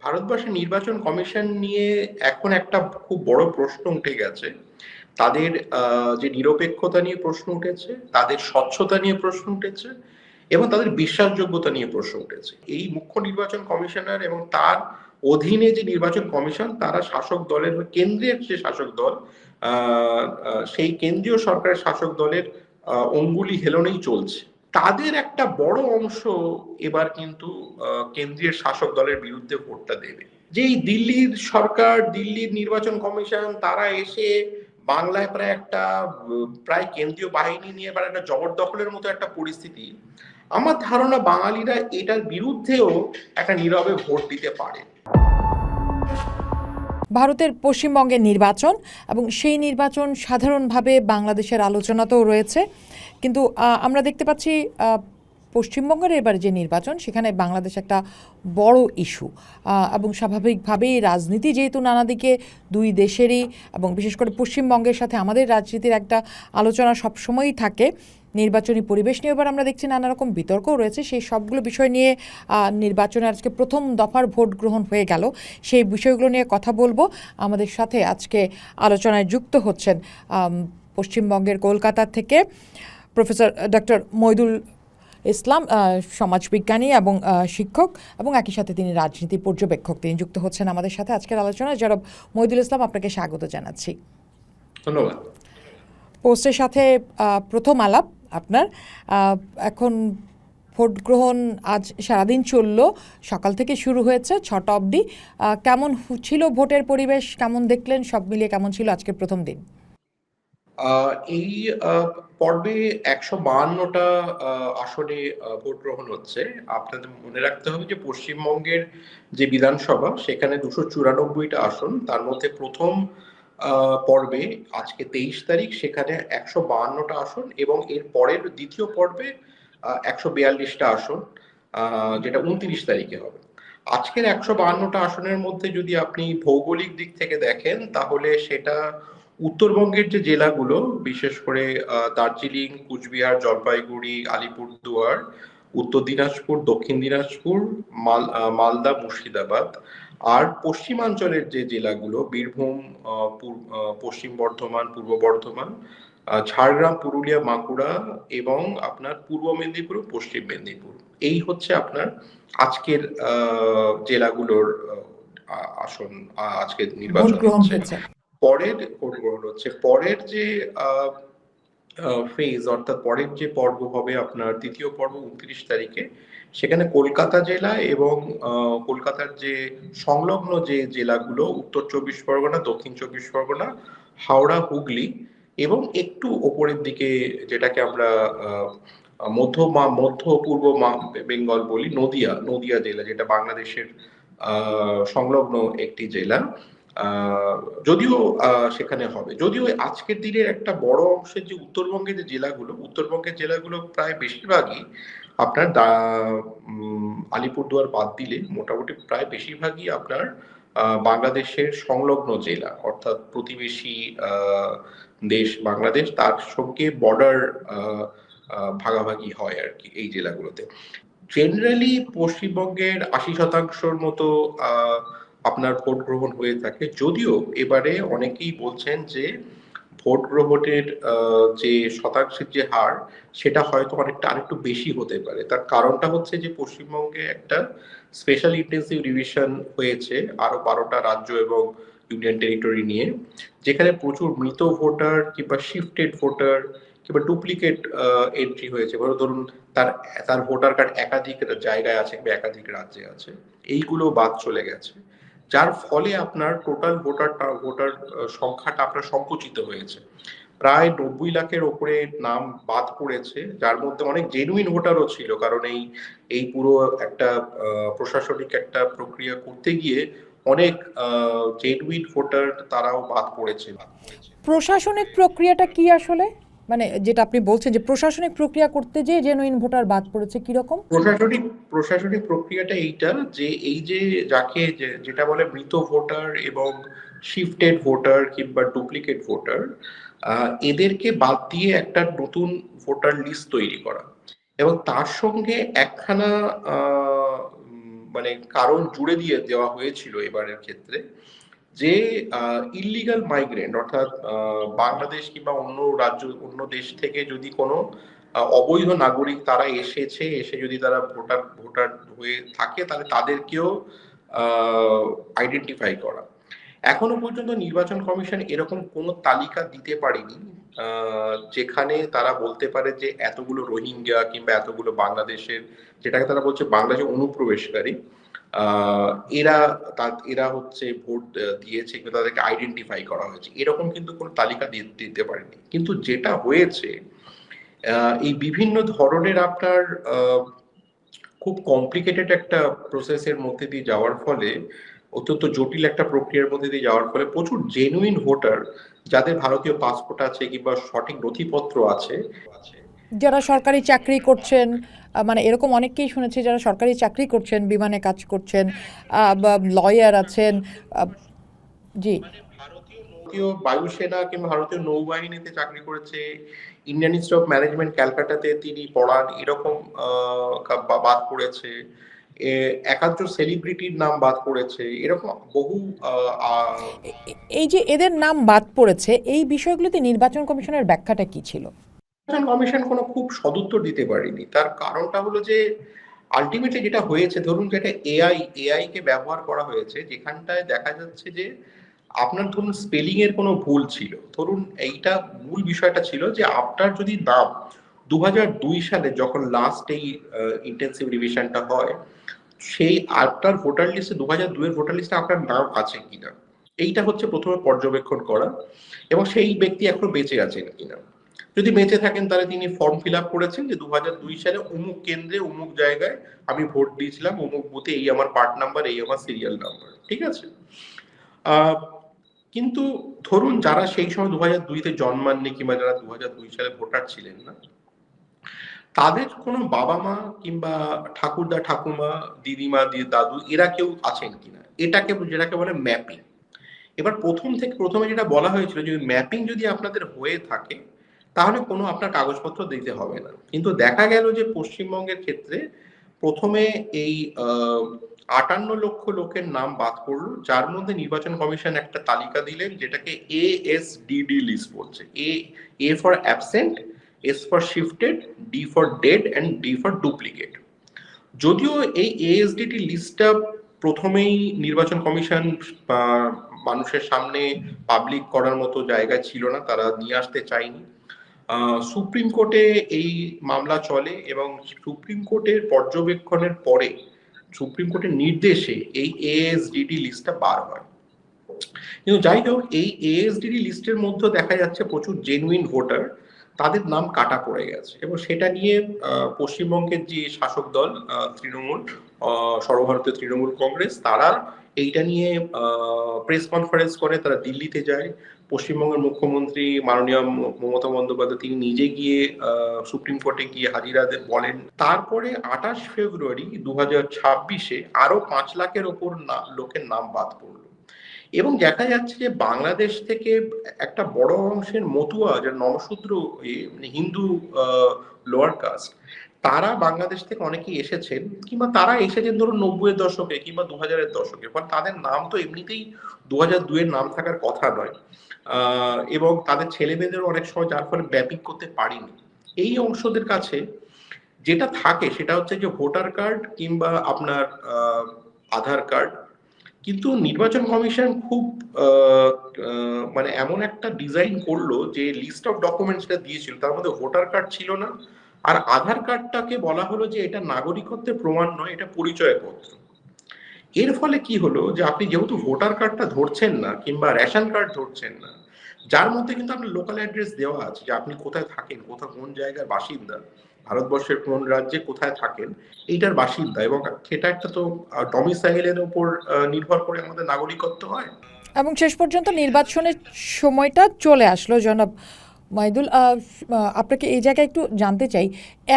ভারতবর্ষের নির্বাচন কমিশন নিয়ে এখন একটা খুব বড় প্রশ্ন উঠে গেছে। তাদের যে নিরপেক্ষতা নিয়ে প্রশ্ন উঠেছে, তাদের স্বচ্ছতা নিয়ে প্রশ্ন উঠেছে এবং তাদের বিশ্বাসযোগ্যতা নিয়ে প্রশ্ন উঠেছে। এই মুখ্য নির্বাচন কমিশনার এবং তার অধীনে যে নির্বাচন কমিশন, তারা শাসক দলের কেন্দ্রের যে শাসক দল, সেই কেন্দ্রীয় সরকারের শাসক দলের অঙ্গুলি হেলনেই চলছে। তাদের একটা বড় অংশ এবার কিন্তু কেন্দ্রীয় শাসক দলের বিরুদ্ধে ভোটটা দেবে। যেই দিল্লির সরকার, দিল্লির নির্বাচন কমিশন, তারা এসে বাংলায় প্রায় কেন্দ্রীয় বাহিনী নিয়ে এবার একটা জবরদখলের মতো একটা পরিস্থিতি। আমার ধারণা বাঙালিরা এটার বিরুদ্ধেও একটা নীরবে ভোট দিতে পারে। ভারতের পশ্চিমবঙ্গের নির্বাচন এবং সেই নির্বাচন সাধারণভাবে বাংলাদেশের আলোচনাতেও রয়েছে, কিন্তু আমরা দেখতে পাচ্ছি পশ্চিমবঙ্গের এবার যে নির্বাচন, সেখানে বাংলাদেশ একটা বড় ইস্যু এবং স্বাভাবিকভাবেই রাজনীতি যেহেতু নানা দিকে দুই দেশেরই এবং বিশেষ করে পশ্চিমবঙ্গের সাথে আমাদের রাজনীতির একটা আলোচনা সবসময়ই থাকে। নির্বাচনী পরিবেশ নিয়ে এবার আমরা দেখছি নানা রকম বিতর্কও রয়েছে। সেই সবগুলো বিষয় নিয়ে নির্বাচনে আজকে প্রথম দফার ভোট গ্রহণ হয়ে গেল, সেই বিষয়গুলো নিয়ে কথা বলবো। আমাদের সাথে আজকে আলোচনায় যুক্ত হচ্ছেন পশ্চিমবঙ্গের কলকাতা থেকে প্রফেসর ডক্টর মইদুল ইসলাম, সমাজবিজ্ঞানী এবং শিক্ষক, এবং একই সাথে তিনি রাজনীতি পর্যবেক্ষক। তিনি যুক্ত হচ্ছেন আমাদের সাথে আজকের আলোচনায়। জনাব মইদুল ইসলাম, আপনাকে স্বাগত জানাচ্ছি। ধন্যবাদ। পোস্টের সাথে প্রথম আলাপ আপনার। এখন ভোট গ্রহণ আজ সারাদিন চলল, সকাল থেকে শুরু হয়েছে 6টা অবধি। কেমন ছিল ভোটের পরিবেশ, কেমন দেখলেন, সব মিলিয়ে কেমন ছিল আজকের প্রথম দিন? এই পর্বে 152টা আসনে ভোট গ্রহণ হচ্ছে। আপনাদের মনে রাখতে হবে যে পশ্চিমবঙ্গের যে বিধানসভা, সেখানে 294টা আসন। তার মধ্যে প্রথম পর্বে আজকে 23 তারিখ, সেখানে 152টা আসন, এবং এর পরের দ্বিতীয় পর্বে 142টা আসন, যেটা 29 তারিখে হবে। আজকের 152টা আসনের মধ্যে যদি আপনি ভৌগোলিক দিক থেকে দেখেন, তাহলে সেটা উত্তরবঙ্গের যে জেলাগুলো, বিশেষ করে দার্জিলিং, কুচবিহার, জলপাইগুড়ি, আলিপুরদুয়ার, উত্তর দিনাজপুর, দক্ষিণ দিনাজপুর, মালদা, মুর্শিদাবাদ, আর পশ্চিমাঞ্চলের যে জেলাগুলো বীরভূম, পশ্চিম বর্ধমান, পূর্ব বর্ধমান, ঝাড়গ্রাম, পুরুলিয়া, বাঁকুড়া, এবং আপনার পূর্ব মেদিনীপুর, পশ্চিম মেদিনীপুর, এই হচ্ছে আপনার আজকের জেলাগুলোর আসন। আজকের নির্বাচন হচ্ছে। পরের যে ফেজ, অর্থাৎ পরের যে পর্ব হবে আপনার দ্বিতীয় পর্ব 29 তারিখে, সেখানে কলকাতা জেলা এবং কলকাতার যে সংলগ্ন যে জেলাগুলো, উত্তর 24 পরগনা, দক্ষিণ 24 পরগনা, হাওড়া, হুগলি, এবং একটু ওপরের দিকে যেটাকে আমরা মধ্য পূর্ব বেঙ্গল বলি, নদিয়া জেলা, যেটা বাংলাদেশের সংলগ্ন একটি জেলা, যদিও সেখানে হবে। যদিও আজকের দিনের একটা বড় অংশের যে উত্তরবঙ্গের জেলাগুলো প্রায় বেশিরভাগই আপনার আলিপুরদুয়ার বাদ দিলে মোটামুটি প্রায় বেশিরভাগই আপনার বাংলাদেশের সংলগ্ন জেলা, অর্থাৎ প্রতিবেশী দেশ বাংলাদেশ, তার সঙ্গে বর্ডার ভাগাভাগি হয় আর কি এই জেলাগুলোতে। জেনারেলি পশ্চিমবঙ্গের 80% মতো আপনার ভোট গ্রহণ হয়ে থাকে। যদিও এবারে অনেকেই বলছেন যে ভোট গ্রহণের যে শতাংশের যে হার, সেটা হয়তো আরেকটু বেশি হতে পারে। তার কারণটা হচ্ছে যে পশ্চিমবঙ্গে একটা স্পেশাল ইন্টেন্সিভ রিভিশন হয়েছে আরো 12টা রাজ্য এবং ইউনিয়ন টেরিটরি নিয়ে, যেখানে প্রচুর মৃত ভোটার কিংবা শিফটেড ভোটার কিংবা ডুপ্লিকেট এন্ট্রি হয়েছে। ধরুন তার ভোটার কার্ড একাধিক জায়গায় আছে বা একাধিক রাজ্যে আছে, এইগুলো বাদ চলে গেছে, যার ফলে আপনার টোটাল ভোটার সংখ্যাটা আপনার সংকুচিত হয়েছে। প্রায় 90 লাখের ওপরে নাম বাদ পড়েছে, যার মধ্যে অনেক জেনুইন ভোটারও ছিল, কারণ এই পুরো একটা প্রশাসনিক একটা প্রক্রিয়া করতে গিয়ে অনেক জেনুইন ভোটার তারাও বাদ পড়েছে। প্রশাসনিক প্রক্রিয়াটা কি আসলে, মানে যেটা আপনি বলছেন যে প্রশাসনিক প্রক্রিয়া করতে যে জেনুইন ভোটার বাদ পড়েছে, কিরকম? প্রশাসনিক প্রক্রিয়াটা এইটা যে এই যে যাকে যেটা বলে মৃত ভোটার এবং শিফটেড ভোটার কিংবা ডুপ্লিকেট ভোটার, এদেরকে বাদ দিয়ে একটা নতুন ভোটার লিস্ট তৈরি করা, এবং তার সঙ্গে একখানা মানে কারণ জুড়ে দিয়ে দেওয়া হয়েছিল এবারের ক্ষেত্রে, যে ইল্লিগাল মাইগ্রেন্ট অর্থাৎ বাংলাদেশ কিংবা অন্য রাজ্য অন্য দেশ থেকে যদি কোনো অবৈধ নাগরিক তারা এসে যদি তারা ভোটার ভোটার হয়ে থাকে, তাহলে তাদেরকেও আইডেন্টিফাই করা। এখনো পর্যন্ত নির্বাচন কমিশন এরকম কোনো তালিকা দিতে পারেনি যেখানে তারা বলতে পারে যে এতগুলো রোহিঙ্গা কিংবা এতগুলো বাংলাদেশের, যেটাকে তারা বলছে বাংলাদেশের অনুপ্রবেশকারী, এরা এরা হচ্ছে ভোট দিয়েছে কিন্তু তাদেরকে আইডেন্টিফাই করা হয়েছে, এরকম কিন্তু কোনো তালিকা দিতে পারেনি। কিন্তু যেটা হয়েছে, এই বিভিন্ন ধরনের আপনার খুব কমপ্লিকেটেড একটা প্রসেসের মধ্যে দিয়ে যাওয়ার ফলে, অত্যন্ত জটিল একটা প্রক্রিয়ার মধ্যে দিয়ে যাওয়ার ফলে প্রচুর জেনুইন ভোটার যাদের ভারতীয় পাসপোর্ট আছে কিংবা সঠিক নথিপত্র আছে, যারা সরকারি চাকরি করছেন, মানে এরকম অনেককেই শুনেছি যারা সরকারি চাকরি করছেন, বিমানে কাজ করছেন, বা লয়ার আছেন। জি, ভারতীয় বায়ুসেনা কিংবা ভারতীয় নৌবাহিনীতে চাকরি করেছে, ইন্ডিয়ান ইনস্টিটিউট অফ ম্যানেজমেন্ট ক্যালকাটাতে তিনি পড়ান, এরকম বাদ পড়েছে। একাধিক সেলিব্রিটির নাম বাদ পড়েছে, এরকম বহু এই যে এদের নাম বাদ পড়েছে, এই বিষয়গুলোতে নির্বাচন কমিশনের ব্যাখ্যাটা কি ছিল? নির্বাচন কমিশন কোনো খুব সদুত্তর দিতে পারেনি। তার কারণটা হলো যে আলটিমেটলি যেটা হয়েছে, ধরুন যেটা এআই কে ব্যবহার করা হয়েছে, যেখানটায় দেখা যাচ্ছে যে আপনার ধরুন স্পেলিং এর কোনো ভুল ছিল, ধরুন এইটা মূল বিষয়টা ছিল যে আপনার যদি নাম 2002 সালে যখন লাস্ট এই ইন্টেন্সিভ রিভিশনটা হয়, সেই আপনার ভোটার লিস্টে 2002 এর ভোটার লিস্টে আপনার নাম আছে কিনা, এইটা হচ্ছে প্রথমে পর্যবেক্ষণ করা, এবং সেই ব্যক্তি এখনো বেঁচে আছেন কিনা। যদি বেঁচে থাকেন তাহলে তিনি ফর্ম ফিল আপ করেছেন যে 2002 সালে অমুক কেন্দ্রে অমুক জায়গায় আমি ভোট দিয়েছিলাম, অমুক বুথে এই আমার পার্ট নাম্বার, এই আমার সিরিয়াল নাম্বার, ঠিক আছে। কিন্তু ধরুন যারা সেই সময় 2002-তে জন্মাননি কিংবা যারা 2002 সালে ভোটার ছিলেন না, তাদের কোনো বাবা মা কিংবা ঠাকুরদা ঠাকুমা দিদিমা দাদু এরা কেউ আছেন কিনা, যেটাকে বলে ম্যাপিং। এবার প্রথমে যেটা বলা হয়েছিল যে ম্যাপিং যদি আপনাদের হয়ে থাকে তাহলে কোনো আপনার কাগজপত্র দিতে হবে না, কিন্তু দেখা গেল যে পশ্চিমবঙ্গের ক্ষেত্রে প্রথমে এই 58 লক্ষ লোকের নাম বাদ পড়লো, যার মধ্যে নির্বাচন কমিশন একটা তালিকা দিলেন যেটাকে ASDD লিস্ট বলছে। A for absent, S for shifted, D for dead and D for duplicate. যদিও এই ASDD লিস্টটা প্রথমেই নির্বাচন কমিশন মানুষের সামনে পাবলিক করার মতো জায়গা ছিল না, তারা নিয়ে আসতে চায়নি। সুপ্রিম কোর্টে এই মামলা চলে এবং সুপ্রিম কোর্টের পর্যবেক্ষণের পরে সুপ্রিম কোর্টের নির্দেশে এই ASDD লিস্টটা বার হয়। কিন্তু যাই হোক, এই ASDD লিস্টের মধ্যে দেখা যাচ্ছে প্রচুর জেনুইন ভোটার, তাদের নাম কাটা পড়ে গেছে, এবং সেটা নিয়ে পশ্চিমবঙ্গের যে শাসক দল তৃণমূল, সর্বভারতীয় তৃণমূল কংগ্রেস, তারা এইটা নিয়ে প্রেস কনফারেন্স করে, তারা দিল্লিতে যায়। পশ্চিমবঙ্গের মুখ্যমন্ত্রী মাননীয় মমতা বন্দ্যোপাধ্যায় তিনি নিজে গিয়ে সুপ্রিম কোর্টে গিয়ে হাজিরাদের বলেন। তারপরে 28 ফেব্রুয়ারি 2026-এ আরো 5 লাখের ওপর লোকের নাম বাদ পড়ল, এবং দেখা যাচ্ছে যে বাংলাদেশ থেকে একটা বড় অংশের মতুয়া, যারা নমশূদ্র মানে হিন্দু লোয়ার কাস্ট, তারা বাংলাদেশ থেকে অনেকেই এসেছেন, কিংবা তারা এসেছেন ধরুন 90-এর দশকে কিংবা 2000-এর দশকে, ফলে তাদের নাম তো এমনিতেই 2002-এর নাম থাকার কথা নয়, এবং তাদের ছেলে মেয়েদেরও অনেক সময়, যার ফলে ম্যাপিং করতে পারিনি। এই অংশদের কাছে যেটা থাকে সেটা হচ্ছে যে ভোটার কার্ড কিংবা আপনার আধার কার্ড। কিন্তু নির্বাচন কমিশন খুব মানে এমন একটা ডিজাইন করলো যে লিস্ট অফ ডকুমেন্টসটা দিয়েছিল তার মধ্যে ভোটার কার্ড ছিল না, আর আধার কার্ডটাকে বলা হলো যে এটা নাগরিকত্বের প্রমাণ নয়, এটা পরিচয়পত্র। এর ফলে কি হলো যে আপনি যেহেতু ভোটার কার্ডটা ধরছেন না কিংবা রেশন কার্ড ধরছেন না, যার মধ্যে কিন্তু আপনার লোকাল অ্যাড্রেস দেওয়া আছে যে আপনি কোথায় থাকেন, কোন জায়গার বাসিন্দা, ভারতবর্ষের কোন রাজ্যে কোথায় থাকেন, এইটার বাসিন্দা, এবং সেটা একটা তো ডমিসাইলের উপর নির্ভর করে আমাদের নাগরিকত্ব হয়। এবং শেষ পর্যন্ত নির্বাচনের সময়টা চলে আসলো, জনাব মাইদুল, আপনাকে এই জায়গায় একটু জানতে চাই,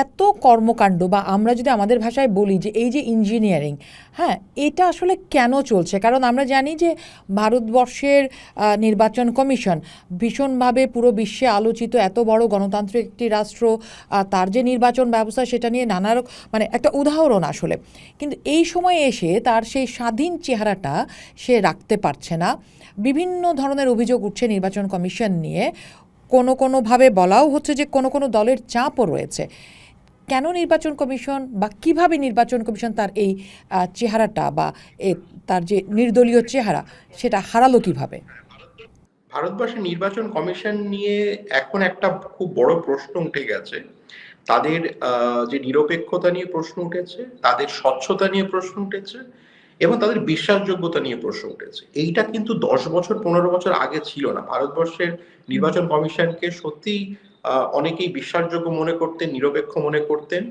এত কর্মকাণ্ড বা আমরা যদি আমাদের ভাষায় বলি যে এই যে ইঞ্জিনিয়ারিং, হ্যাঁ, এটা আসলে কেন চলছে? কারণ আমরা জানি যে ভারতবর্ষের নির্বাচন কমিশন ভীষণভাবে পুরো বিশ্বে আলোচিত, এত বড় গণতান্ত্রিক একটি রাষ্ট্র, তার যে নির্বাচন ব্যবস্থা সেটা নিয়ে মানে একটা উদাহরণ আসলে। কিন্তু এই সময়ে এসে তার সেই স্বাধীন চেহারাটা সে রাখতে পারছে না। বিভিন্ন ধরনের অভিযোগ উঠছে নির্বাচন কমিশন নিয়ে, কোনোভাবে বলাও হচ্ছে যে কোনো দলের চাপও রয়েছে। কেন নির্বাচন কমিশন বা কিভাবে নির্বাচন কমিশন তার এই চেহারাটা বা তার যে নির্দলীয় চেহারা সেটা হারালো কিভাবে? ভারতবর্ষের নির্বাচন কমিশন নিয়ে এখন একটা খুব বড় প্রশ্ন উঠে গেছে। তাদের যে নিরপেক্ষতা নিয়ে প্রশ্ন উঠেছে, তাদের স্বচ্ছতা নিয়ে প্রশ্ন উঠেছে, এবং তাদের বিশ্বাসযোগ্যতা নিয়ে প্রশ্ন উঠেছে। এইটা কিন্তু 10 বছর 15 বছর আগে ছিল না। ভারতবর্ষের নির্বাচন কমিশনকে সত্যি অনেকেই বিশ্বাসযোগ্য মনে করতেন, নিরপেক্ষ মনে করতেন,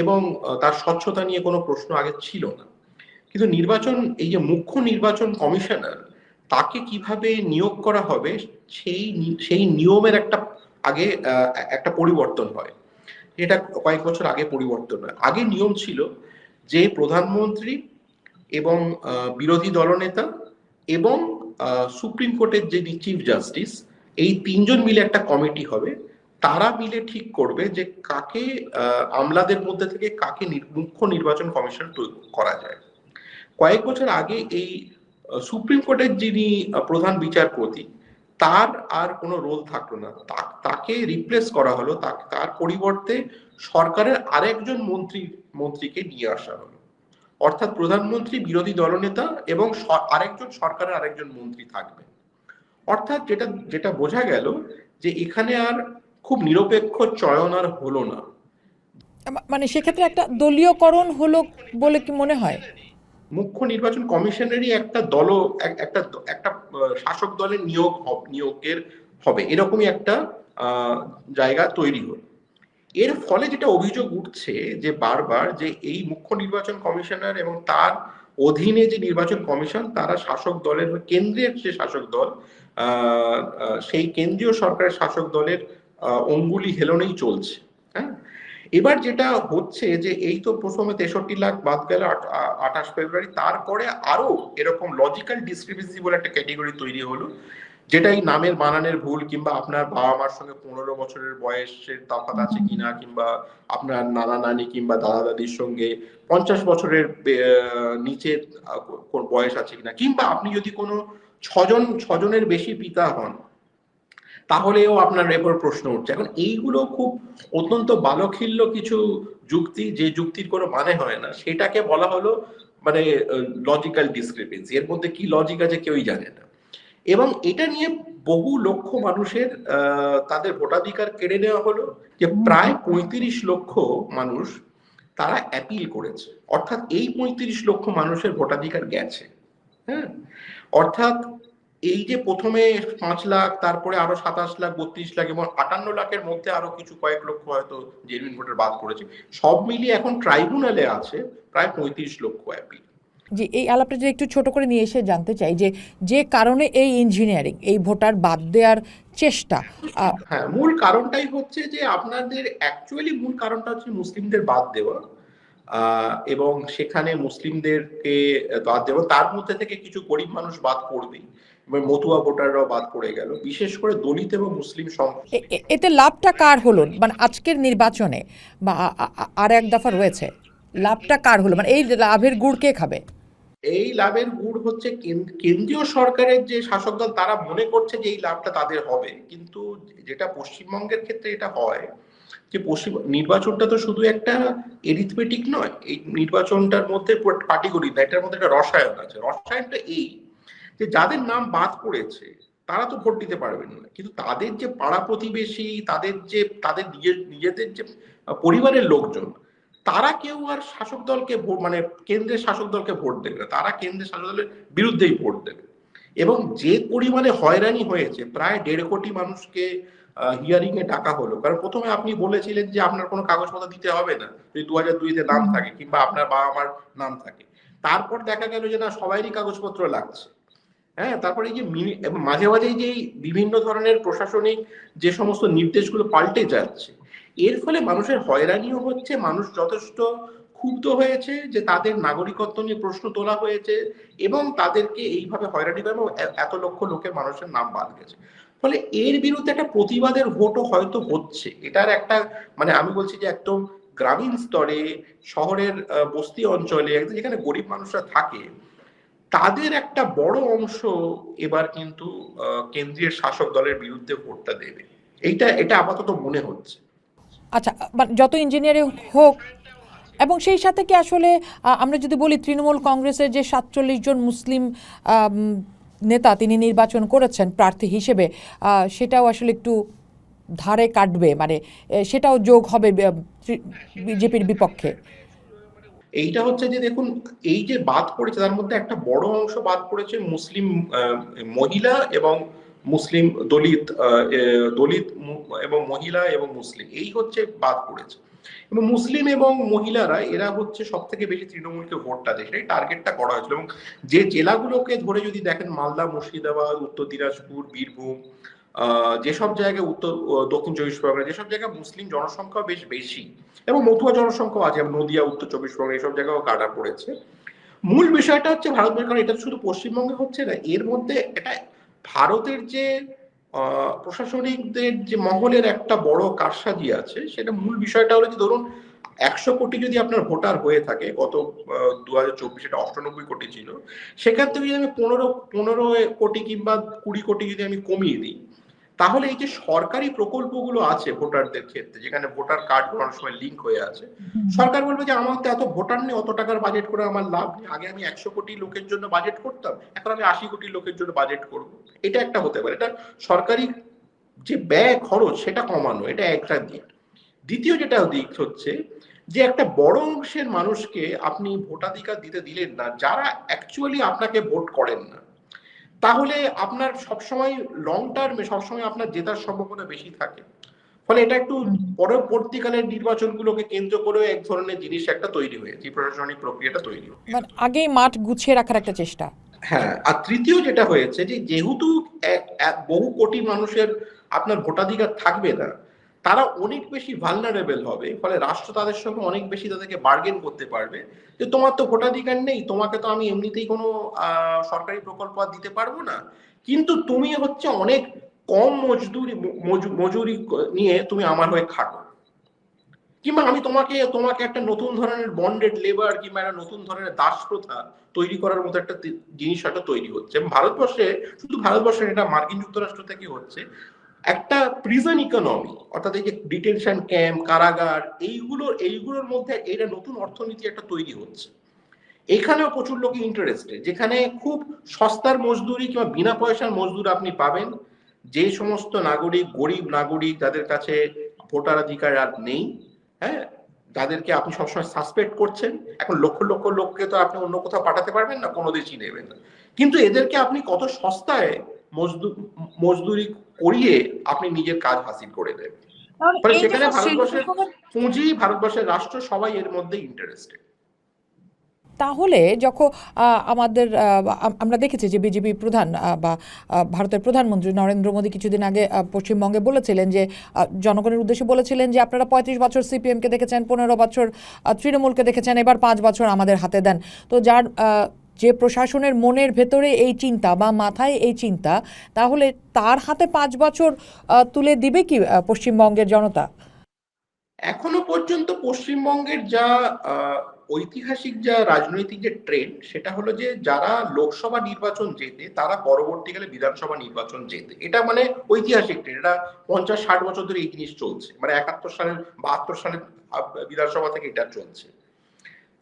এবং তার স্বচ্ছতা নিয়ে কোনো প্রশ্ন আগে ছিল না। কিন্তু এই যে মুখ্য নির্বাচন কমিশনার, তাকে কিভাবে নিয়োগ করা হবে সেই নিয়মের আগে একটা পরিবর্তন হয়। এটা কয়েক বছর আগে পরিবর্তন হয়। আগে নিয়ম ছিল যে প্রধানমন্ত্রী এবং বিরোধী দলনেতা এবং সুপ্রিম কোর্টের যে চিফ জাস্টিস, এই তিনজন মিলে একটা কমিটি হবে। তারা মিলে ঠিক করবে যে কাকে আমলাদের মধ্যে থেকে কাকে মুখ্য নির্বাচন কমিশন করা যায়। কয়েক বছর আগে এই সুপ্রিম কোর্টের যিনি প্রধান বিচারপতি, তার আর কোনো রোল থাকলো না, তাকে রিপ্লেস করা হলো, তার পরিবর্তে সরকারের আরেকজন মন্ত্রীকে নিয়ে আসা হলো। অর্থাৎ প্রধানমন্ত্রী, বিরোধী দলনেতা এবং সরকারের আরেকজন মন্ত্রী থাকবে। অর্থাৎ যেটা যেটা বোঝা গেল যে এখানে আর খুব নিরপেক্ষ চয়ন আর হলো না। মানে সেক্ষেত্রে একটা দলীয়করণ হলো বলে কি মনে হয়? মুখ্য নির্বাচন কমিশনেরই একটা একটা শাসক দলের নিয়োগের হবে, এরকমই একটা জায়গা তৈরি হল। এর ফলে যেটা অভিযোগ উঠছে যে বারবার যে এই মুখ্য নির্বাচন কমিশনার এবং তার অধীনে যে নির্বাচন কমিশন, তারা শাসক দলের, কেন্দ্রের যে শাসক দল, সেই কেন্দ্রীয় সরকারের শাসক দলের অঙ্গুলি হেলনেই চলছে। হ্যাঁ, এবার যেটা হচ্ছে যে এই তো প্রথমে 63 লাখ বাদ গেল 28 ফেব্রুয়ারি, তারপরে আরো এরকম লজিক্যাল ডিসক্রিপেন্সি বলে একটা ক্যাটেগরি তৈরি হলো, যেটা এই নামের বানানের ভুল, কিংবা আপনার বাবা মার সঙ্গে 15 বছরের বয়সের তফাৎ আছে কিনা, কিংবা আপনার নানা নানি কিংবা দাদা দাদির সঙ্গে 50 বছরের নিচে বয়স আছে কিনা, কিংবা আপনি যদি কোনো ছজনের বেশি পিতা হন, তাহলেও আপনার এরপর প্রশ্ন উঠছে। এখন এইগুলো খুব অত্যন্ত বালখিল্য কিছু যুক্তি, যে যুক্তির কোনো মানে হয় না, সেটাকে বলা হলো মানে লজিক্যাল ডিসক্রিপেন্সি। এর মধ্যে কি লজিক আছে কেউই জানে না। এবং এটা নিয়ে বহু লক্ষ মানুষের তাদের ভোটাধিকার কেড়ে নেওয়া হলো। যে প্রায় 35 লক্ষ মানুষ তারা অ্যাপিল করেছে, অর্থাৎ এই 35 লক্ষ মানুষের ভোটাধিকার গেছে। হ্যাঁ, অর্থাৎ এই যে প্রথমে 5 লাখ, তারপরে আরো 27 লাখ, 32 লাখ এবং 58 লাখের মধ্যে আরো কিছু কয়েক লক্ষ হয়তো জেনুইন ভোটার বাদ করেছে, সব মিলিয়ে এখন ট্রাইব্যুনালে আছে প্রায় 35 লক্ষ অ্যাপিল। জি, এই আলাপটা যদি একটু ছোট করে নিয়ে এসে জানতে চাই যে যে কারণে এই ইঞ্জিনিয়ারিং, এই ভোটার বাদ দেওয়ার চেষ্টা। হ্যাঁ, মূল কারণটাই হচ্ছে যে আপনাদের অ্যাকচুয়ালি মূল কারণটা হচ্ছে মুসলিমদের বাদ দেওয়া, এবং সেখানে মুসলিমদেরকে বাদ দেওয়া, তার মধ্যে থেকে কিছু গরিব মানুষ বাদ পড়বেই, এবং মতুয়া ভোটাররাও বাদ পড়ে গেল, বিশেষ করে দলিত এবং মুসলিম এতে লাভটা কার হলো? মানে আজকের নির্বাচনে বা আর এক দফা রয়েছে, লাভটা কার হলো? মানে এই লাভের গুড় কে খাবে? এই লাভের গুড় হচ্ছে কেন্দ্রীয় সরকারের যে শাসক দল, তারা মনে করছে যে এই লাভটা তাদের হবে। কিন্তু যেটা পশ্চিমবঙ্গের ক্ষেত্রে এটা হয় যে নির্বাচনটা তো শুধু একটা এরিথমেটিক নয়, এই নির্বাচনটার মধ্যে পাটিগণিত না, এটার মধ্যে একটা রসায়ন আছে। রসায়নটা এই যে যাদের নাম বাদ পড়েছে তারা তো ভোট দিতে পারবেন না, কিন্তু তাদের যে পাড়া প্রতিবেশী, তাদের নিজেদের যে পরিবারের লোকজন, তারা কেউ আর শাসক দলকে ভোট, মানে কেন্দ্রের শাসক দলকে ভোট দেবে না, তারা কেন্দ্রের শাসক দলের বিরুদ্ধেই ভোট দেবে। এবং যে পরিমাণে হয়রানি হয়েছে, প্রায় 1.5 কোটি মানুষকে হিয়ারিং এ ডাকা হলো। কারণ প্রথমে আপনি বলেছিলেন যে আপনার কোনো কাগজপত্র দিতে হবে না যদি 2002-তে নাম থাকে কিংবা আপনার বাবা মার নাম থাকে। তারপর দেখা গেল যে না, সবারই কাগজপত্র লাগছে। হ্যাঁ, তারপরে এই যে মাঝে মাঝে যে বিভিন্ন ধরনের প্রশাসনিক যে সমস্ত নির্দেশগুলো পাল্টে যাচ্ছে, এর ফলে মানুষের হয়রানিও হচ্ছে, মানুষ যথেষ্ট ক্ষুব্ধ হয়েছে যে তাদের নাগরিকত্ব নিয়ে প্রশ্ন তোলা হয়েছে এবং তাদেরকে এইভাবে হয়রানি করে এবং এত লক্ষ লোকের মানুষের নাম বাদ গেছে। ফলে এর বিরুদ্ধে একটা প্রতিবাদের ভোটও হয়তো হচ্ছে। এটার একটা মানে আমি বলছি যে একদম গ্রামীণ স্তরে, শহরের বস্তি অঞ্চলে, যেখানে গরিব মানুষরা থাকে, তাদের একটা বড় অংশ এবার কিন্তু কেন্দ্রীয় শাসক দলের বিরুদ্ধে ভোটটা দেবে। এটা আপাতত মনে হচ্ছে। আচ্ছা, যত ইঞ্জিনিয়ারিং হোক, এবং সেই সাথে কি আসলে আমরা যদি বলি তৃণমূল কংগ্রেসের যে ৪৭ জন মুসলিম আম, নেতা তিনি নির্বাচন করেছেন প্রার্থী হিসেবে, সেটাও আসলে একটু ধারে কাটবে, মানে সেটাও যোগ হবে বিজেপির বিপক্ষে। এইটা হচ্ছে যে দেখুন, এই যে বাদ পড়েছে তার মধ্যে একটা বড় অংশ বাদ পড়েছে মুসলিম মহিলা এবং মুসলিম দলিত, এবং মহিলা এবং মুসলিম, এই হচ্ছে বাদ পড়েছে। এবং মুসলিম এবং মহিলারা এরা হচ্ছে সব থেকে বেশি তৃণমূলকে ভোটটা দেয়, সেই টার্গেটটা করা হয়েছিল। এবং যে জেলাগুলোকে ধরে যদি দেখেন, মালদা, মুর্শিদাবাদ, উত্তর দিনাজপুর, বীরভূম, যেসব জায়গায় দক্ষিণ চব্বিশ পরগনা, যেসব জায়গায় মুসলিম জনসংখ্যা বেশ বেশি এবং মতুয়া জনসংখ্যা আছে, নদিয়া, উত্তর চব্বিশ পরগনা, এইসব জায়গাও কাটা পড়েছে। মূল বিষয়টা হচ্ছে ভারতবর্ষ, কারণ এটা শুধু পশ্চিমবঙ্গে হচ্ছে না, এর মধ্যে এটা ভারতের যে প্রশাসনিকদের যে মহলের একটা বড় কারসাজি আছে। সেটা মূল বিষয়টা হলো যে ধরুন ১০০ কোটি যদি আপনার ভোটার হয়ে থাকে, গত ২০২৪ এটা ৯৮ কোটি ছিল, সেখান থেকে যদি আমি পনেরো কোটি কিংবা ২০ কোটি যদি আমি কমিয়ে দিই, তাহলে এই যে সরকারি প্রকল্পগুলো আছে ভোটারদের ক্ষেত্রে, যেখানে ভোটার কার্ড অনেক সময় লিঙ্ক হয়ে আছে, সরকার বলবে যে আমার তো এত ভোটার নেই, অত টাকার বাজেট করে আমার লাভ নেই, আগে আমি ১০০ কোটি লোকের জন্য বাজেট করতাম, এখন আমি ৮০ কোটি লোকের জন্য বাজেট করব। এটা একটা হতে পারে, এটা সরকারি যে ব্যয় খরচ সেটা কমানো, এটা একটা দিক। দ্বিতীয় যেটা দিক হচ্ছে যে একটা বড় অংশের মানুষকে আপনি ভোটাধিকার দিতে দিলেন না, যারা অ্যাকচুয়ালি আপনাকে ভোট করেন না, তাহলে আপনার সবসময় লং টার্মে সবসময় আপনার জেতার সম্ভাবনা বেশি থাকে। ফলে এটা একটু পরবর্তীকালের নির্বাচনগুলোকে কেন্দ্র করে এক ধরনের জিনিস একটা তৈরি হয়েছে, প্রশাসনিক প্রক্রিয়াটা তৈরি হয়েছে। মানে আগেই মাঠ গুছিয়ে রাখার একটা চেষ্টা। হ্যাঁ, আর তৃতীয় যেটা হয়েছে যে যেহেতু বহু কোটি মানুষের আপনার ভোটাধিকার থাকবে না, তারা অনেক বেশি ভালনারেবল হবে। ফলে রাষ্ট্র তাদের সঙ্গে অনেক বেশি তাদেরকে বার্গেন করতে পারবে যে তোমার তো ভোটাধিকার নেই, তোমাকে তো আমি এমনিতেই কোনো সরকারি প্রকল্প আর দিতে পারবো না, কিন্তু তুমি হচ্ছে অনেক কম মজুরি নিয়ে তুমি আমার হয়ে খাটো, কিংবা আমি তোমাকে তোমাকে একটা নতুন ধরনের বন্ডেড লেবার কিংবা একটা নতুন ধরনের দাস প্রথা তৈরি করার মতো একটা জিনিস একটা তৈরি হচ্ছে। এবং ভারতবর্ষে, শুধু ভারতবর্ষে এটা মার্কিন যুক্তরাষ্ট্র থেকে হচ্ছে, একটা প্রিজন ইকোনমি, অর্থাৎ এই যে ডিটেনশন ক্যাম্প, কারাগার, এইগুলোর মধ্যে এটা নতুন অর্থনীতি একটা তৈরি হচ্ছে। এখানেও প্রচুর লোক ইন্টারেস্টেড, যেখানে খুব সস্তার মজদুরি কিংবা বিনা পয়সার মজদুর আপনি পাবেন। যে সমস্ত নাগরিক, গরিব নাগরিক, যাদের কাছে ভোটাধিকার আর নেই, হ্যাঁ, তাদেরকে আপনি সবসময় সাসপেক্ট করছেন। এখন লক্ষ লক্ষ লোককে তো আপনি অন্য কোথাও পাঠাতে পারবেন না, কোনো দেশই নেবেন না, কিন্তু এদেরকে আপনি কত সস্তায় মজদুরি করিয়ে আপনি নিজের কাজ হাসিল করে দেবেন। ফলে সেখানে ভারতবর্ষের পুঁজি, ভারতবর্ষের রাষ্ট্র সবাই এর মধ্যে ইন্টারেস্টেড। তাহলে যখন আমাদের আমরা দেখেছি যে বিজেপি প্রধান বা ভারতের প্রধানমন্ত্রী নরেন্দ্র মোদী কিছুদিন আগে পশ্চিমবঙ্গে বলেছিলেন যে জনগণের উদ্দেশ্যে বলেছিলেন যে আপনারা ৩৫ বছর সিপিএমকে দেখেছেন, ১৫ বছর তৃণমূলকে দেখেছেন, এবার ৫ বছর আমাদের হাতে দেন। তো যার যে প্রশাসনের মনের ভেতরে এই চিন্তা বা মাথায় এই চিন্তা, তাহলে তার হাতে ৫ বছর তুলে দিবে কি পশ্চিমবঙ্গের জনতা? এখনো পর্যন্ত পশ্চিমবঙ্গের যা ঐতিহাসিক যা রাজনৈতিক যে ট্রেন্ড, সেটা হলো যে যারা লোকসভা নির্বাচন জেতে তারা পরবর্তীকালে বিধানসভা নির্বাচন জেতে। এটা মানে ঐতিহাসিক ট্রেন্ড, এটা ৫০-৬০ বছর ধরে এই জিনিস চলছে, মানে ৭১ সালের ৭২ সালের বিধানসভা থেকে এটা চলছে।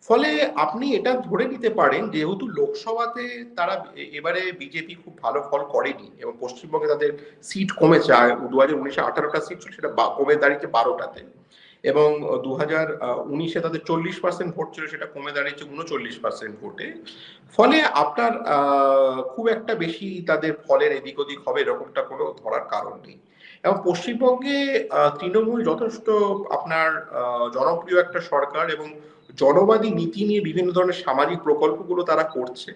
ফলে আপনি এটা ধরে নিতে পারেন যেহেতু লোকসভাতে তারা এবারে বিজেপি খুব ভালো ফল করেনি এবং পশ্চিমবঙ্গে তাদের সিট কমেছে, ২০১৯-এ ১৮টা সিট ছিল, সেটা কমে দাঁড়িয়েছে ১২টাতে, এবং ২০১৯-এ তাদের ৪০% ভোট ছিল, সেটা কমে দাঁড়িয়েছে ৩৯% ভোটে। ফলে আপনার খুব একটা বেশি তাদের ফলের এদিক ওদিক হবে এরকমটা কোনো ধরার কারণ নেই। এবং পশ্চিমবঙ্গে তৃণমূল যথেষ্ট আপনার জনপ্রিয় একটা সরকার এবং জনবাদী নীতি নিয়ে বিভিন্ন ধরনের সামাজিক প্রকল্পগুলো তারা করছে।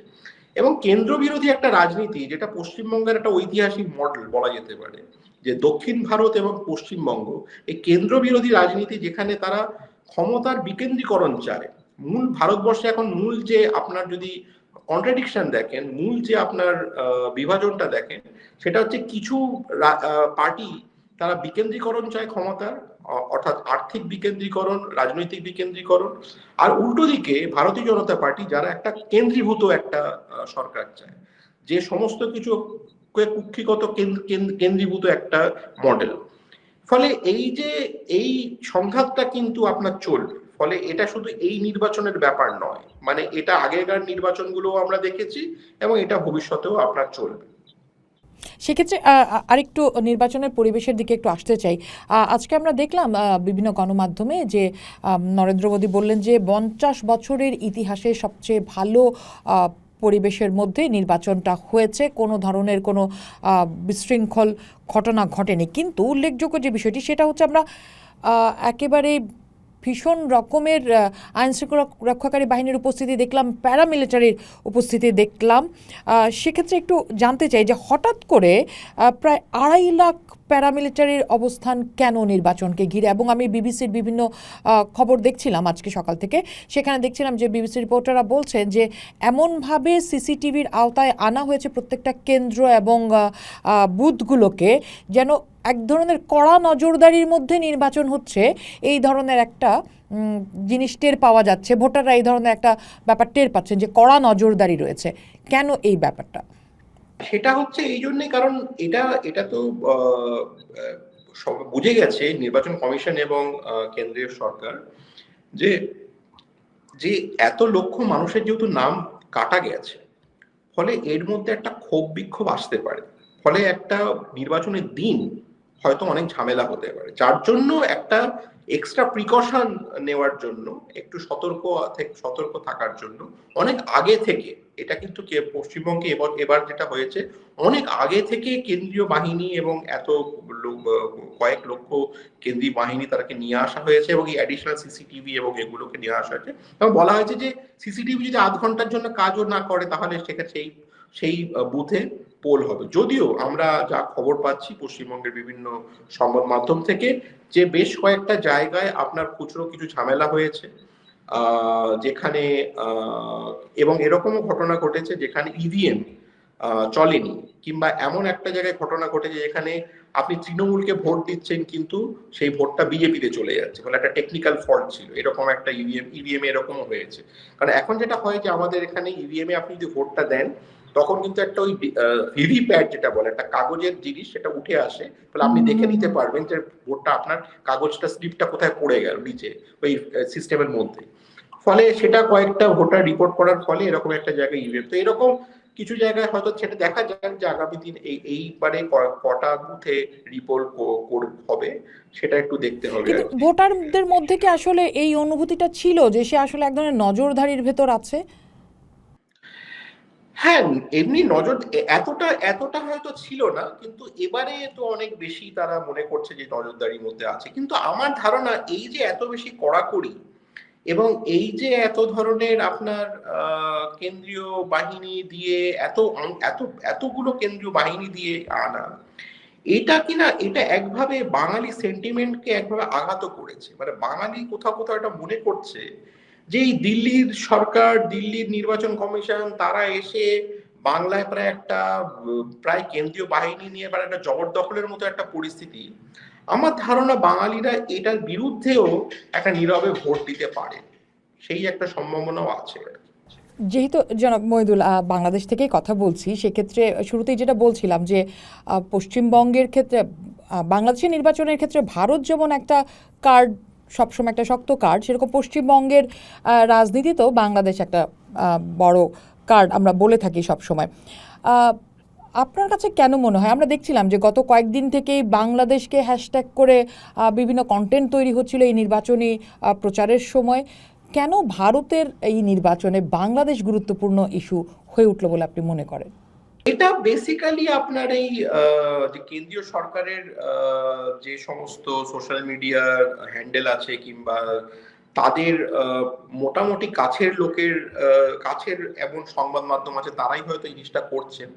এবং কেন্দ্র বিরোধী একটা রাজনীতি, যেটা পশ্চিমবঙ্গের একটা ঐতিহাসিক মডেল বলা যেতে পারে, যে দক্ষিণ ভারত এবং পশ্চিমবঙ্গ এই কেন্দ্র বিরোধী রাজনীতি, যেখানে তারা ক্ষমতার বিকেন্দ্রীকরণ চায়। মূল ভারতবর্ষে এখন মূল যে আপনার যদি কন্ট্রাডিকশন দেখেন, মূল যে আপনার বিভাজনটা দেখেন, সেটা হচ্ছে কিছু পার্টি তারা বিকেন্দ্রীকরণ চায় ক্ষমতার, অর্থাৎ আর্থিক বিকেন্দ্রীকরণ, রাজনৈতিক বিকেন্দ্রীকরণ। আর উল্টো দিকে ভারতীয় জনতা পার্টি, যারা একটা কেন্দ্রীভূত একটা সরকার চায়, যে সমস্ত কিছু কুক্ষিগত কেন্দ্রীভূত একটা মডেল। ফলে এই যে এই সংঘাতটা কিন্তু আপনার চলবে। ফলে এটা শুধু এই নির্বাচনের ব্যাপার নয়, মানে এটা আগেকার নির্বাচনগুলো আমরা দেখেছি এবং এটা ভবিষ্যতেও আপনার চলবে। সেক্ষেত্রে আরেকটু নির্বাচনের পরিবেশের দিকে একটু আসতে চাই। আজকে আমরা দেখলাম বিভিন্ন গণমাধ্যমে যে নরেন্দ্র মোদী বললেন যে ৫০ বছরের ইতিহাসে সবচেয়ে ভালো পরিবেশের মধ্যে নির্বাচনটা হয়েছে, কোনো ধরনের কোনো বিশৃঙ্খল ঘটনা ঘটেনি। কিন্তু উল্লেখযোগ্য যে বিষয়টি সেটা হচ্ছে আমরা একেবারে ভীষণ রকমের আইনশৃঙ্খলা রক্ষাকারী বাহিনীর উপস্থিতি দেখলাম, প্যারামিলিটারির উপস্থিতি দেখলাম। সেক্ষেত্রে একটু জানতে চাই যে হঠাৎ করে প্রায় ২.৫ লাখ প্যারামিলিটারির অবস্থান কেন নির্বাচনকে ঘিরে? এবং আমি বিবিসির বিভিন্ন খবর দেখছিলাম আজকে সকাল থেকে, সেখানে দেখছিলাম যে বিবিসি রিপোর্টাররা বলছেন যে এমনভাবে সিসিটিভির আওতায় আনা হয়েছে প্রত্যেকটা কেন্দ্র এবং বুথগুলোকে, যেন এক ধরনের কড়া নজরদারির মধ্যে নির্বাচন হচ্ছে, এই ধরনের একটা জিনিস টের পাওয়া যাচ্ছে। ভোটাররা এই ধরনের একটা ব্যাপার টের পাচ্ছেন যে কড়া নজরদারি রয়েছে। কেন এই ব্যাপারটা? সেটা হচ্ছে এই জন্যই, কারণ এটা এটা তো সব বুঝে গেছে নির্বাচন কমিশন এবং কেন্দ্রীয় সরকার, যে যে এত লক্ষ মানুষের যেহেতু নাম কাটা গেছে, ফলে এর মধ্যে একটা ক্ষোভ বিক্ষোভ আসতে পারে। ফলে একটা নির্বাচনের দিন হয়তো অনেক ঝামেলা হতে পারে, যার জন্য একটা এক্সট্রা প্রিকশন নেওয়ার জন্য, একটু সতর্ক থাকার জন্য অনেক আগে থেকে, এটা কিন্তু পশ্চিমবঙ্গে এবার যেটা হয়েছে, অনেক আগে থেকে কেন্দ্রীয় বাহিনী এবং কয়েক লক্ষ কেন্দ্রীয় বাহিনী তাদেরকে নিয়ে আসা হয়েছে, এবং এই অ্যাডিশনাল সিসিটিভি এবং এগুলোকে নিয়ে আসা হয়েছে। এবং বলা হয়েছে যে সিসিটিভি যদি আধ ঘন্টার জন্য কাজও না করে, তাহলে সেক্ষেত্রে সেই বুথে পোল হবে। যদিও আমরা যা খবর পাচ্ছি পশ্চিমবঙ্গের বিভিন্ন সংবাদ মাধ্যম থেকে, যে বেশ কয়েকটা জায়গায় আপনার খুচরো কিছু ঝামেলা হয়েছে, যেখানে এবং এরকমও ঘটনা ঘটেছে যেখানে ইভিএম চলেনি, কিংবা এমন একটা জায়গায় ঘটনা ঘটেছে যেখানে আপনি তৃণমূলকে ভোট দিচ্ছেন কিন্তু সেই ভোটটা বিজেপিতে চলে যাচ্ছে, মানে একটা টেকনিক্যাল ফল্ট ছিল, এরকম একটা ইভিএম এরকমও হয়েছে। কারণ এখন যেটা হয় যে আমাদের এখানে ইভিএম এ আপনি যদি ভোটটা দেন, তখন কিন্তু একটা ওই ভিভিপ্যাট যেটা বলে, একটা কাগজের জিনিস, সেটা উঠে আসে, ফলে আপনি দেখে নিতে পারবেন যে ভোটটা আপনার কাগজটা, স্লিপটা কোথায় পড়ে গেল নিচে ওই সিস্টেমের মধ্যে। ফলে সেটা কয়েকটা ভোটার রিপোর্ট করার ফলে এরকম একটা জায়গায় ইভিএম, তো এরকম কিছু জায়গায় হয়তো সেটা দেখা যাক যে আগামী দিন এইবারে কটা বুথে রিপোর্ট হবে, সেটা একটু দেখতে হবে। কিন্তু ভোটারদের মধ্যে কি আসলে এই অনুভূতিটা ছিল যে সে আসলে এক ধরনের নজরদারির ভেতর আছে? হ্যাঁ, এমনি নজর এতটা হয়তো ছিল না, কিন্তু এবারে তো অনেক বেশি তারা মনে করছে যে নজরদারির মধ্যে আছে। কিন্তু আমার ধারণা, এই যে এত বেশি কড়াকড়ি এবং এই যে এত ধরনের আপনার কেন্দ্রীয় বাহিনী দিয়ে এতগুলো কেন্দ্রীয় বাহিনী দিয়ে আনা, এটা কিনা এটা একভাবে বাঙালি সেন্টিমেন্টকে একভাবে আঘাত করেছে। মানে বাঙালি কোথাও কোথাও এটা মনে করছে যে এই দিল্লির সরকার, দিল্লির নির্বাচন কমিশন, তারা এসে বাংলায় প্রায় কেন্দ্রীয় বাহিনী নিয়ে প্রায় একটা জবরদখলের মতো একটা পরিস্থিতি। আমার ধারণা বাঙালিরা এটার বিরুদ্ধেও একটা নীরবে ভোট দিতে পারে, সেই একটা সম্ভাবনাও আছে। যেহেতু জনাব মহিদুল বাংলাদেশ থেকেই কথা বলছি, সেক্ষেত্রে শুরুতেই যেটা বলছিলাম যে পশ্চিমবঙ্গের ক্ষেত্রে, বাংলাদেশের নির্বাচনের ক্ষেত্রে ভারত যেমন একটা কার্ড, সবসময় একটা শক্ত কার্ড, সেরকম পশ্চিমবঙ্গের রাজনীতিতেও বাংলাদেশ একটা বড় কার্ড আমরা বলে থাকি সবসময়। আপনার কাছে কেন মনে হয়? আমরা দেখছিলাম যে গত কয়েকদিন থেকেই বাংলাদেশকে হ্যাশট্যাগ করে বিভিন্ন কন্টেন্ট তৈরি হচ্ছিল এই নির্বাচনী প্রচারের সময়। কেন ভারতের এই নির্বাচনে বাংলাদেশ গুরুত্বপূর্ণ ইস্যু হয়ে উঠল বলে আপনি মনে করেন? এটা বেসিক্যালি আপনার এই যে কেন্দ্রীয় সরকারের যে সমস্ত সোশ্যাল মিডিয়ার হ্যান্ডেল আছে, কিংবা তাদের মোটামুটি কাছের এমন সংবাদ মাধ্যম আছে, তারাই হয়তো এই জিনিসটা করছেন।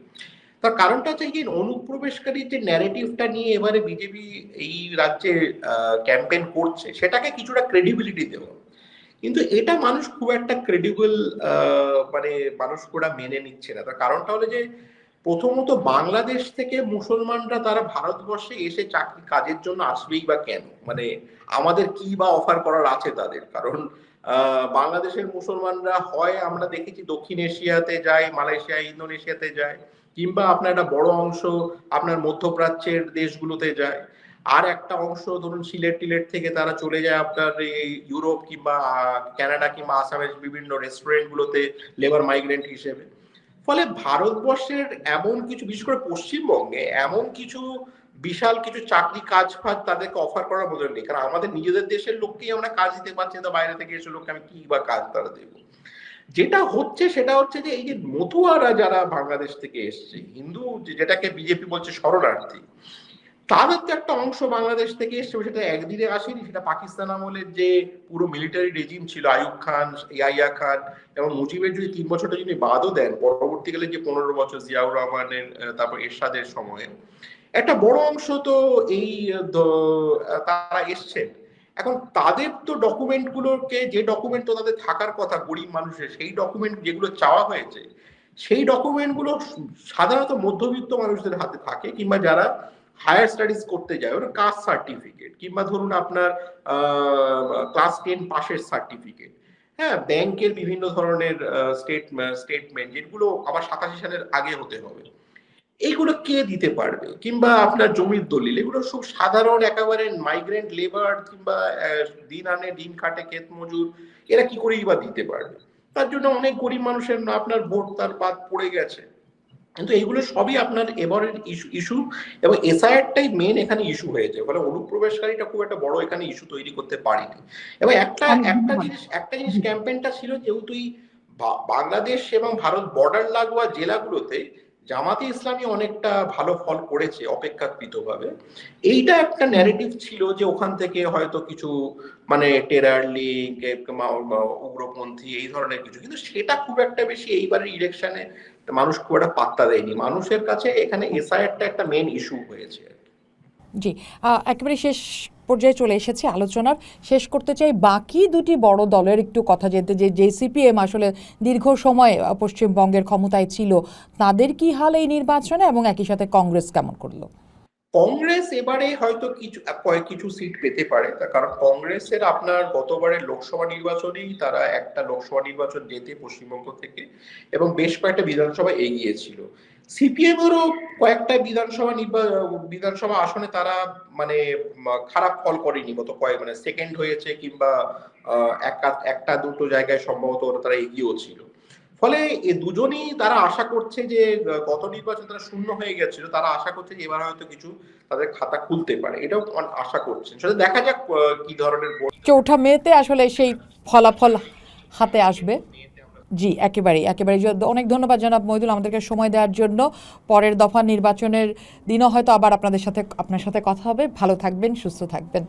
তার কারণটা হচ্ছে যে অনুপ্রবেশকারীর যে ন্যারেটিভটা নিয়ে এবারে বিজেপি এই রাজ্যে ক্যাম্পেইন করছে, সেটাকে কিছুটা ক্রেডিবিলিটি দেওয়া। কিন্তু এটা মানুষ খুব একটা ক্রেডিবল, মানে মানুষ ওরা মেনে নিচ্ছে না। তার কারণটা হলো যে প্রথমত বাংলাদেশ থেকে মুসলমানরা তারা ভারতবর্ষে এসে চাকরি কাজের জন্য আসবেই বা কেন, মানে আমাদের কি বা অফার করার আছে তাদের? কারণ বাংলাদেশের মুসলমানরা হয় আমরা দেখেছি দক্ষিণ এশিয়াতে যায়, মালয়েশিয়া ইন্দোনেশিয়াতে যায়, কিংবা আপনার একটা বড় অংশ আপনার মধ্যপ্রাচ্যের দেশগুলোতে যায়, আর একটা অংশ ধরুন সিলেট টিলেট থেকে তারা চলে যায় আপনার এই ইউরোপ কিংবা কানাডা কিংবা আসামের বিভিন্ন রেস্টুরেন্ট গুলোতে লেবার মাইগ্রেন্ট হিসেবে। ফলে ভারতবর্ষের এমন কিছু, বিশেষ করে পশ্চিমবঙ্গে এমন কিছু বিশাল কিছু চাকরি কাজ ফাজ তাদেরকে অফার করার মতো নেই। কারণ আমাদের নিজেদের দেশের লোককেই আমরা কাজ দিতে পারছি না, বাইরে থেকে এসে লোককে আমি কি বা কাজ তারা দেবো। যেটা হচ্ছে সেটা হচ্ছে যে এই যে মতুয়ারা যারা বাংলাদেশ থেকে এসছে, হিন্দু যেটাকে বিজেপি বলছে শরণার্থী, তাদের তো একটা অংশ বাংলাদেশ থেকে এসছে, সেটা একদিনে আসেনি। সেটা পাকিস্তান আমলের যে পুরো মিলিটারি রেজিম ছিল, আইয়ুব খান, ইয়াহিয়া খান এবং মুজিবের যদি 3 বছরটা যদি বাদও দেন, পরবর্তীকালে যে 15 বছর জিয়াউর রহমানের তারপর এরশাদের সময়ে একটা বড় অংশ তো এই তারা এসছেন। এখন তাদের তো ডকুমেন্ট গুলোকে, যে ডকুমেন্ট তো তাদের থাকার কথা গরিব মানুষের, সেই ডকুমেন্ট যেগুলো চাওয়া হয়েছে, সেই ডকুমেন্ট গুলো সাধারণত মধ্যবিত্ত মানুষদের হাতে থাকে, কিংবা যারা হায়ার স্টাডিজ করতে যায় ওরা কাস্ট সার্টিফিকেট, কিংবা ধরুন আপনার ক্লাস 10 পাশের সার্টিফিকেট, হ্যাঁ, ব্যাংকের বিভিন্ন ধরনের স্টেটমেন্ট, যেগুলো আবার 87 সালের আগে হতে হবে, এইগুলো কে দিতে পারবে? কিংবা আপনার জমির দলিল, এগুলো সব সাধারণ একেবারে মাইগ্রেন্ট লেবার কিংবা দিন আনে দিন খাটে ক্ষেত মজুর, এরা কি করেই বা দিতে পারবে? তার জন্য অনেক গরিব মানুষের আপনার ভোট তার বাদ পড়ে গেছে। কিন্তু এইগুলো সবই আপনার এবারের ইস্যু, এবং এসআইআরটাই মেন এখানে ইস্যু হয়েছে। ফলে অনুপ্রবেশকারীটা খুব একটা বড় এখানে ইস্যু তৈরি করতে পারেনি। এবং একটা জিনিস ক্যাম্পেইনটা ছিল, যেহেতু বাংলাদেশ এবং ভারত বর্ডার লাগোয়া জেলাগুলোতে জামাতে ইসলামী অনেকটা ভালো ফল করেছে অপেক্ষাকৃতভাবে, এইটা একটা ন্যারেটিভ ছিল যে ওখান থেকে হয়তো কিছু মানে টেরার লিঙ্ক, উগ্রপন্থী এই ধরনের কিছু, কিন্তু সেটা খুব একটা বেশি এইবারের ইলেকশনে মানুষ খুব একটা পাত্তা দেয়নি। মানুষের কাছে এখানে এসআইআরটা একটা মেন ইস্যু হয়েছে। জি, একেবারে শেষ পর্যায়ে চলে এসেছে আলোচনার। শেষ করতে চাই বাকি দুটি বড় দলের একটু কথা, যে সিপিএম আসলে দীর্ঘ সময় পশ্চিমবঙ্গের ক্ষমতায় ছিল, তাদের কি হাল এই নির্বাচনে, এবং একই সাথে কংগ্রেস কেমন করলো? কংগ্রেস এবারে হয়তো কিছু সিট পেতে পারে, তার কারণ কংগ্রেসের আপনার গতবারের লোকসভা নির্বাচনেই তারা একটা লোকসভা নির্বাচন জেতে পশ্চিমবঙ্গ থেকে, এবং বেশ কয়েকটা বিধানসভা এগিয়েছিল। সিপিএম এরও কয়েকটা বিধানসভা আসনে তারা মানে খারাপ ফল করেনি, মানে সেকেন্ড হয়েছে, কিংবা একটা দুটো জায়গায় সম্ভবত তারা এগিয়েও ছিল। ফলে এ দুজনই তারা আশা করছে যে গত নির্বাচন তারা শূন্য হয়ে গেছিল, তারা আশা করছে যে এবার হয়তো কিছু তাদের খাতা খুলতে পারে, এটাও আশা করছেন। সেটা দেখা যাক কি ধরনের। 4 মেতে আসলে সেই ফলাফল হাতে আসবে। জি, একেবারেই। অনেক ধন্যবাদ জনাব মহিদুল আমাদেরকে সময় দেওয়ার জন্য। পরের দফা নির্বাচনের দিনও হয়তো আবার আপনার সাথে কথা হবে। ভালো থাকবেন, সুস্থ থাকবেন।